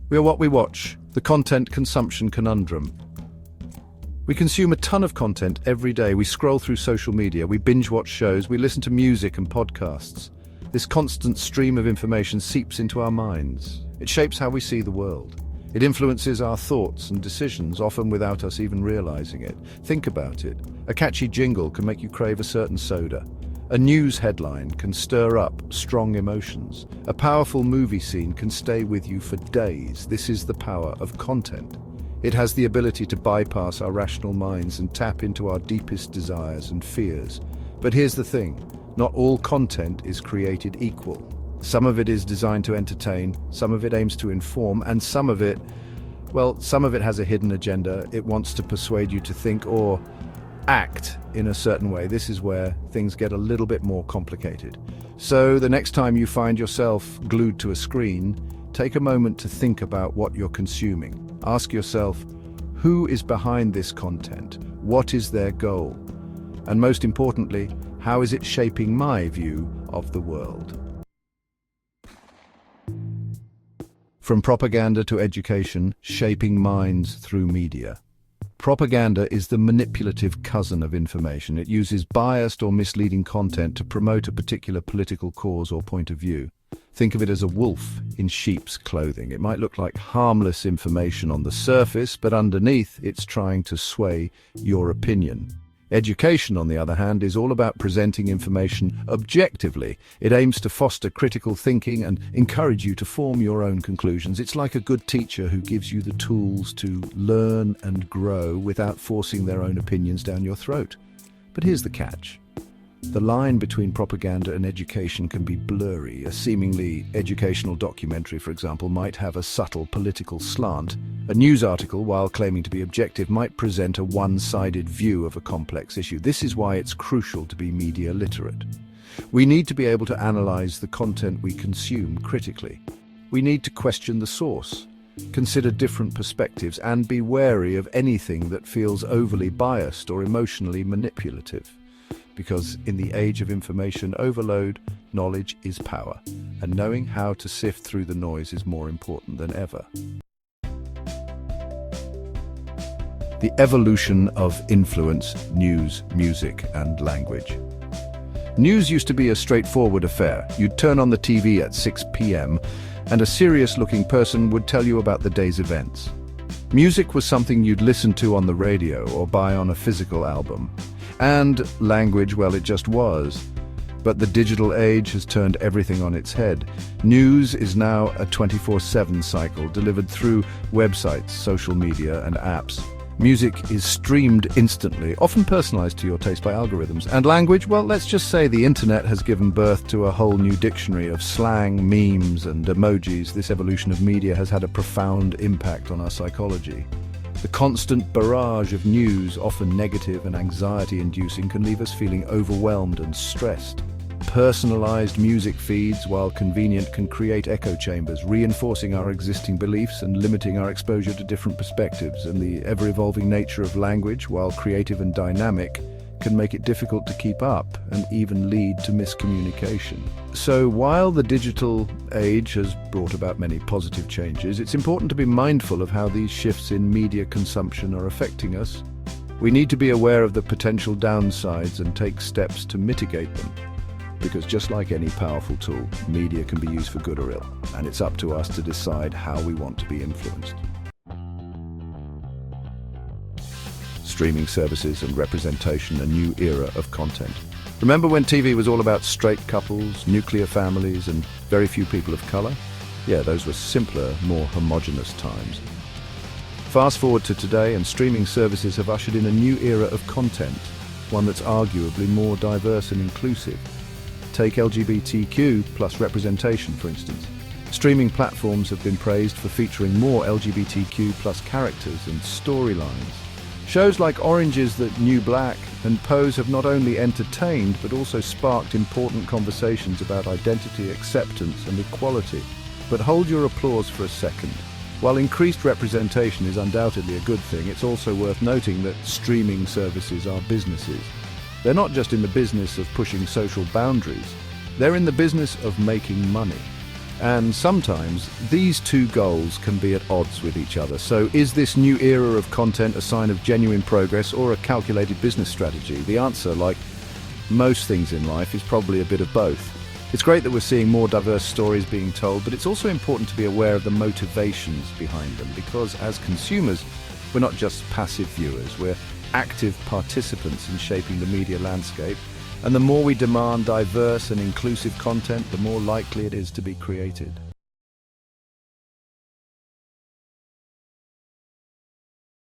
We are what we watch, the content consumption conundrum. We consume a ton of content every day. We scroll through social media, we binge watch shows, we listen to music and podcasts. This constant stream of information seeps into our minds. It shapes how we see the world. It influences our thoughts and decisions, often without us even realizing it. Think about it. A catchy jingle can make you crave a certain soda. A news headline can stir up strong emotions. A powerful movie scene can stay with you for days. This is the power of content. It has the ability to bypass our rational minds and tap into our deepest desires and fears. But here's the thing, not all content is created equal. Some of it is designed to entertain, some of it aims to inform, and some of it has a hidden agenda. It wants to persuade you to think or act in a certain way. This is where things get a little bit more complicated. So the next time you find yourself glued to a screen, take a moment to think about what you're consuming. Ask yourself, who is behind this content? What is their goal? And most importantly, how is it shaping my view of the world? From propaganda to education, shaping minds through media. Propaganda is the manipulative cousin of information. It uses biased or misleading content to promote a particular political cause or point of view. Think of it as a wolf in sheep's clothing. It might look like harmless information on the surface, but underneath it's trying to sway your opinion. Education, on the other hand, is all about presenting information objectively. It aims to foster critical thinking and encourage you to form your own conclusions. It's like a good teacher who gives you the tools to learn and grow without forcing their own opinions down your throat. But here's the catch. The line between propaganda and education can be blurry. A seemingly educational documentary, for example, might have a subtle political slant. A news article, while claiming to be objective, might present a one-sided view of a complex issue. This is why it's crucial to be media literate. We need to be able to analyze the content we consume critically. We need to question the source, consider different perspectives, and be wary of anything that feels overly biased or emotionally manipulative. Because in the age of information overload, knowledge is power, and knowing how to sift through the noise is more important than ever. The evolution of influence, news, music, and language. News used to be a straightforward affair. You'd turn on the TV at 6 p.m. and a serious-looking person would tell you about the day's events. Music was something you'd listen to on the radio or buy on a physical album. And language, well, it just was. But the digital age has turned everything on its head. News is now a 24/7 cycle delivered through websites, social media, and apps. Music is streamed instantly, often personalized to your taste by algorithms. And language, well, let's just say the internet has given birth to a whole new dictionary of slang, memes, and emojis. This evolution of media has had a profound impact on our psychology. The constant barrage of news, often negative and anxiety-inducing, can leave us feeling overwhelmed and stressed. Personalized music feeds, while convenient, can create echo chambers, reinforcing our existing beliefs and limiting our exposure to different perspectives. And the ever-evolving nature of language, while creative and dynamic, can make it difficult to keep up and even lead to miscommunication. So while the digital age has brought about many positive changes, it's important to be mindful of how these shifts in media consumption are affecting us. We need to be aware of the potential downsides and take steps to mitigate them. Because just like any powerful tool, media can be used for good or ill, and it's up to us to decide how we want to be influenced. Streaming services and representation, a new era of content. Remember when TV was all about straight couples, nuclear families, and very few people of color? Yeah, those were simpler, more homogeneous times. Fast forward to today, and streaming services have ushered in a new era of content, one that's arguably more diverse and inclusive. Take LGBTQ plus representation, for instance. Streaming platforms have been praised for featuring more LGBTQ plus characters and storylines. Shows like Orange is the New Black and Pose have not only entertained but also sparked important conversations about identity, acceptance and equality. But hold your applause for a second. While increased representation is undoubtedly a good thing, it's also worth noting that streaming services are businesses. They're not just in the business of pushing social boundaries, they're in the business of making money. And sometimes these two goals can be at odds with each other. So is this new era of content a sign of genuine progress or a calculated business strategy? The answer, like most things in life, is probably a bit of both. It's great that we're seeing more diverse stories being told, but it's also important to be aware of the motivations behind them, because as consumers, we're not just passive viewers, we're active participants in shaping the media landscape. And the more we demand diverse and inclusive content, the more likely it is to be created.